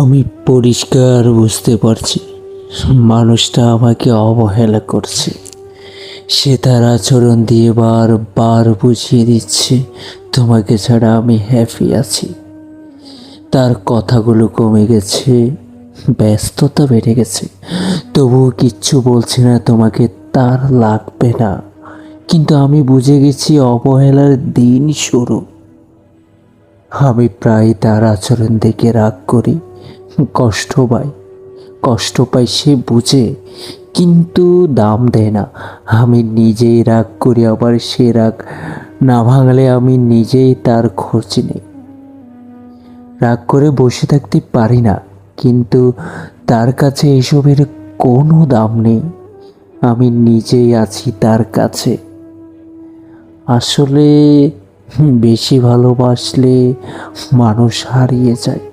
আমি পরিষ্কার বুঝতে পারছি মানুষটা আমাকে অবহেলা করছে। সে তার আচরণ দিয়ে বারবার বুঝিয়ে দিচ্ছে তোমাকে ছাড়া আমি হ্যাপি আছি। তার কথাগুলো কমে গেছে, ব্যস্ততা বেড়ে গেছে, তবুও কিচ্ছু বলছে না তোমাকে তার লাগবে না। কিন্তু আমি বুঝে গেছি অবহেলার দিন শুরু। আমি প্রায় তার আচরণ দেখে রাগ করি, কষ্ট পাই সে বুঝে, কিন্তু দাম দেয় না। আমি নিজেই রাগ করি, আবার সে রাগ না ভাঙলে আমি নিজেই তার খোঁজ নেই। রাগ করে বসে থাকতে পারি না, কিন্তু তার কাছে এসবের কোনো দাম নেই। আমি নিজেই আছি তার কাছে। আসলে বেশি ভালোবাসলে মানুষ হারিয়ে যায়।